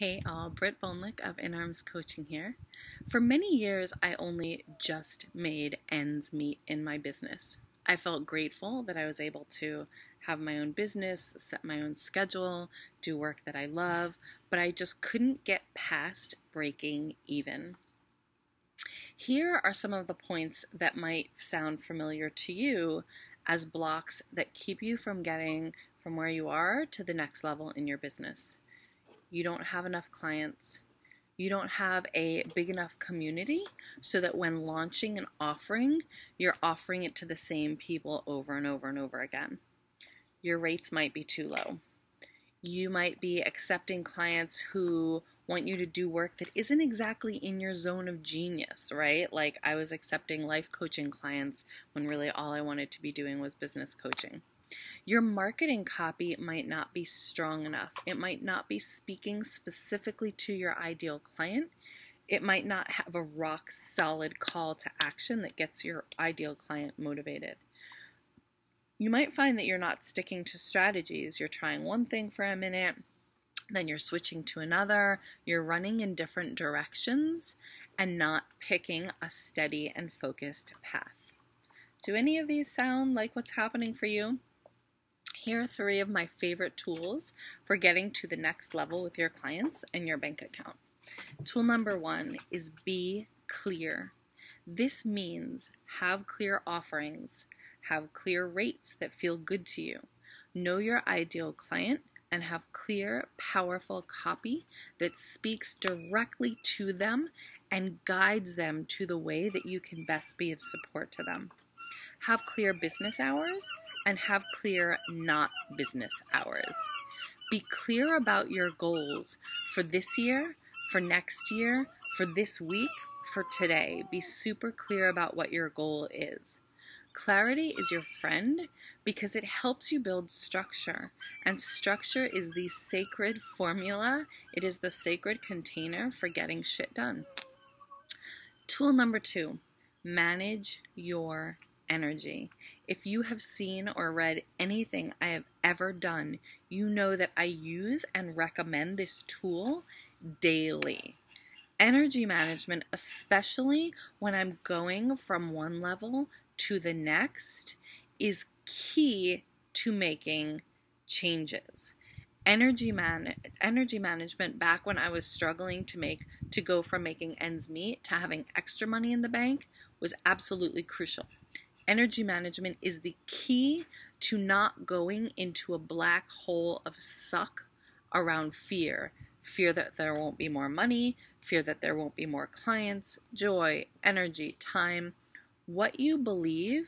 Hey all, Britt Bonlick of In Arms Coaching here. For many years, I only just made ends meet in my business. I felt grateful that I was able to have my own business, set my own schedule, do work that I love, but I just couldn't get past breaking even. Here are some of the points that might sound familiar to you as blocks that keep you from getting from where you are to the next level in your business. You don't have enough clients. You don't have a big enough community so that when launching an offering, you're offering it to the same people over and over and over again. Your rates might be too low. You might be accepting clients who want you to do work that isn't exactly in your zone of genius, right? Like I was accepting life coaching clients when really all I wanted to be doing was business coaching. Your marketing copy might not be strong enough. It might not be speaking specifically to your ideal client. It might not have a rock solid call to action that gets your ideal client motivated. You might find that you're not sticking to strategies. You're trying one thing for a minute, then you're switching to another. You're running in different directions and not picking a steady and focused path. Do any of these sound like what's happening for you? Here are 3 of my favorite tools for getting to the next level with your clients and your bank account. Tool number 1 is be clear. This means have clear offerings, have clear rates that feel good to you, know your ideal client, and have clear, powerful copy that speaks directly to them and guides them to the way that you can best be of support to them. Have clear business hours and have clear not business hours. Be clear about your goals for this year, for next year, for this week, for today. Be super clear about what your goal is. Clarity is your friend because it helps you build structure, and structure is the sacred formula. It is the sacred container for getting shit done. Tool number 2, manage your energy. If you have seen or read anything I have ever done, you know that I use and recommend this tool daily. Energy management, especially when I'm going from one level to the next, is key to making changes. Energy management back when I was struggling to go from making ends meet to having extra money in the bank was absolutely crucial. Energy management is the key to not going into a black hole of suck around fear. Fear that there won't be more money, fear that there won't be more clients, joy, energy, time. What you believe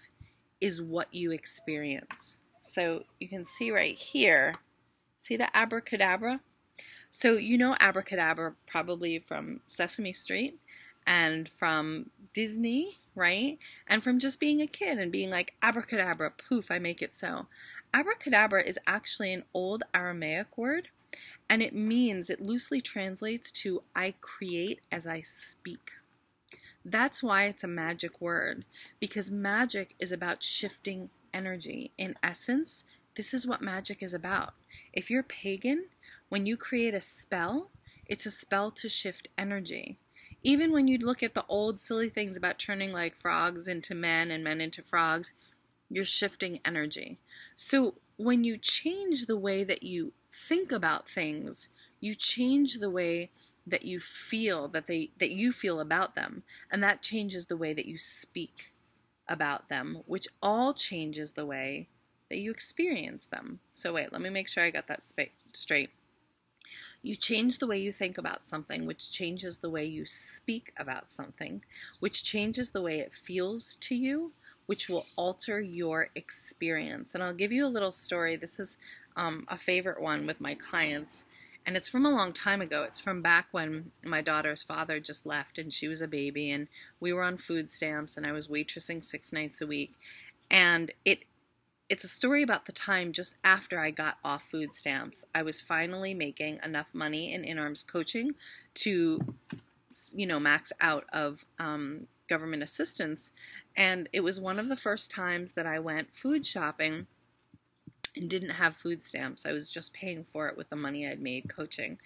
is what you experience. So you can see right here, see the abracadabra? So you know abracadabra probably from Sesame Street and from Disney, right? And from just being a kid and being like, abracadabra, poof, I make it so. Abracadabra is actually an old Aramaic word, and it loosely translates to I create as I speak. That's why it's a magic word, because magic is about shifting energy. In essence, this is what magic is about. If you're pagan, when you create a spell, it's a spell to shift energy. Even when you look at the old silly things about turning like frogs into men and men into frogs, you're shifting energy. So when you change the way that you think about things, you change the way that you feel that you feel about them, and that changes the way that you speak about them, which all changes the way that you experience them. So wait, let me make sure I got that straight. You change the way you think about something, which changes the way you speak about something, which changes the way it feels to you, which will alter your experience. And I'll give you a little story. This is a favorite one with my clients, and it's from a long time ago. It's from back when my daughter's father just left and she was a baby, and we were on food stamps, and I was waitressing 6 nights a week. And it's a story about the time just after I got off food stamps. I was finally making enough money in arms coaching to, max out of government assistance. And it was one of the first times that I went food shopping and didn't have food stamps. I was just paying for it with the money I'd made coaching.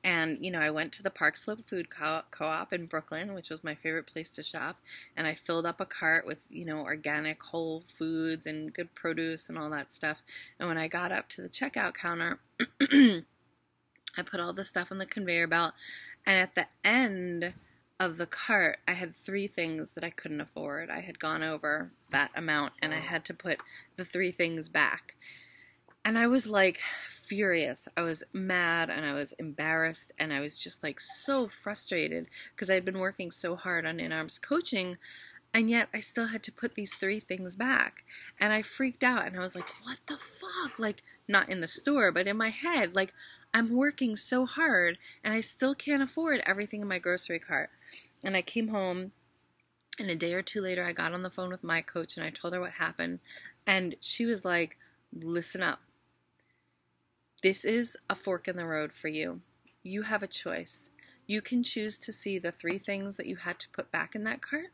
And, you know, I went to the Park Slope Food Co-op in Brooklyn, which was my favorite place to shop. And I filled up a cart with, you know, organic whole foods and good produce and all that stuff. And when I got up to the checkout counter, I put all the stuff on the conveyor belt. And at the end of the cart, I had 3 things that I couldn't afford. I had gone over that amount and I had to put the 3 things back. And I was like furious. I was mad and I was embarrassed and I was just like so frustrated because I had been working so hard on in-arms coaching, and yet I still had to put these 3 things back. And I freaked out and I was like, what the fuck? Like, not in the store, but in my head, like, I'm working so hard and I still can't afford everything in my grocery cart. And I came home, and a day or 2 later I got on the phone with my coach and I told her what happened. And she was like, listen up. This is a fork in the road for you. You have a choice. You can choose to see the 3 things that you had to put back in that cart,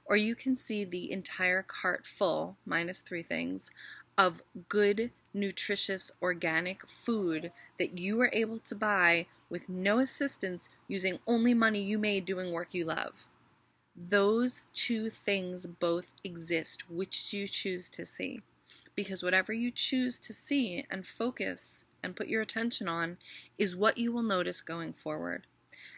or you can see the entire cart full, minus 3 things, of good, nutritious, organic food that you were able to buy with no assistance, using only money you made doing work you love. Those 2 things both exist. Which do you choose to see? Because whatever you choose to see and focus and put your attention on is what you will notice going forward.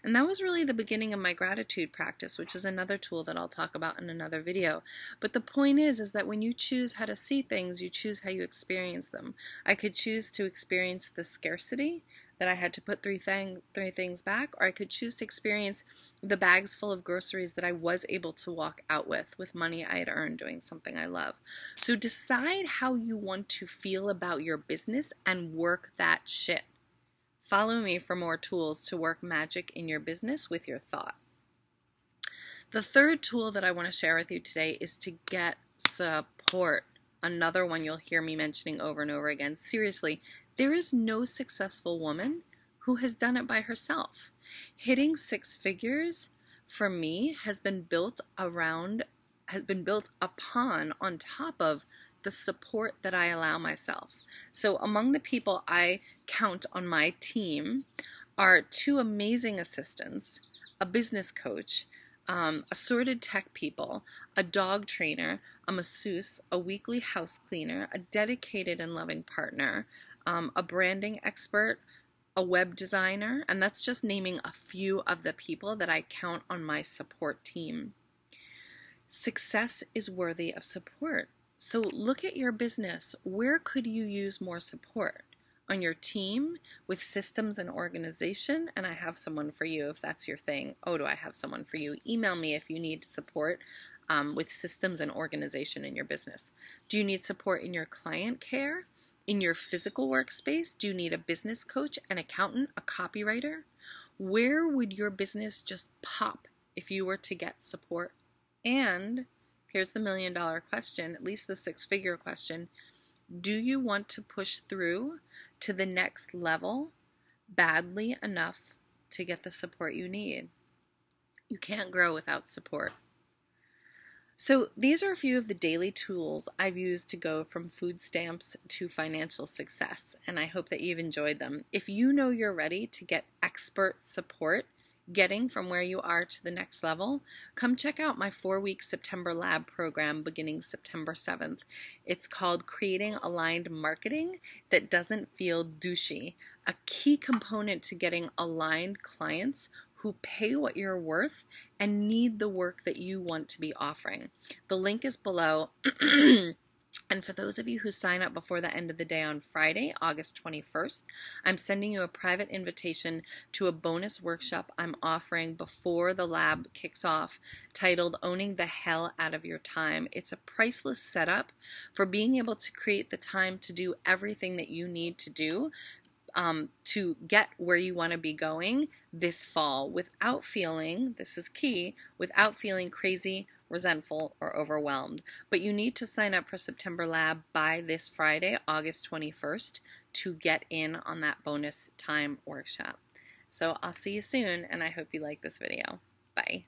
And that was really the beginning of my gratitude practice, which is another tool that I'll talk about in another video. But the point is that when you choose how to see things, you choose how you experience them. I could choose to experience the scarcity, that I had to put 3 things back, or I could choose to experience the bags full of groceries that I was able to walk out with money I had earned doing something I love. So decide how you want to feel about your business and work that shit. Follow me for more tools to work magic in your business with your thought. The third tool that I want to share with you today is to get support. Another one you'll hear me mentioning over and over again. Seriously, there is no successful woman who has done it by herself. Hitting 6 figures for me has been built upon on top of the support that I allow myself. So among the people I count on my team are 2 amazing assistants, a business coach, assorted tech people, a dog trainer, a masseuse, a weekly house cleaner, a dedicated and loving partner, a branding expert, a web designer, and that's just naming a few of the people that I count on my support team. Success is worthy of support. So look at your business. Where could you use more support? On your team, with systems and organization, and I have someone for you if that's your thing. Oh, do I have someone for you? Email me if you need support with systems and organization in your business. Do you need support in your client care? In your physical workspace? Do you need a business coach, an accountant, a copywriter? Where would your business just pop if you were to get support? And here's the $1 million question, at least the 6-figure question. Do you want to push through to the next level badly enough to get the support you need? You can't grow without support. So these are a few of the daily tools I've used to go from food stamps to financial success, and I hope that you've enjoyed them. If you know you're ready to get expert support getting from where you are to the next level, come check out my 4-week September Lab program beginning September 7th. It's called Creating Aligned Marketing That Doesn't Feel Douchey, a key component to getting aligned clients who pay what you're worth and need the work that you want to be offering. The link is below. And for those of you who sign up before the end of the day on Friday, August 21st, I'm sending you a private invitation to a bonus workshop I'm offering before the lab kicks off, titled Owning the Hell Out of Your Time. It's a priceless setup for being able to create the time to do everything that you need to do to get where you want to be going this fall without feeling, this is key, without feeling crazy, resentful, or overwhelmed. But you need to sign up for September Lab by this Friday, August 21st, to get in on that bonus time workshop. So I'll see you soon, and I hope you like this video. Bye.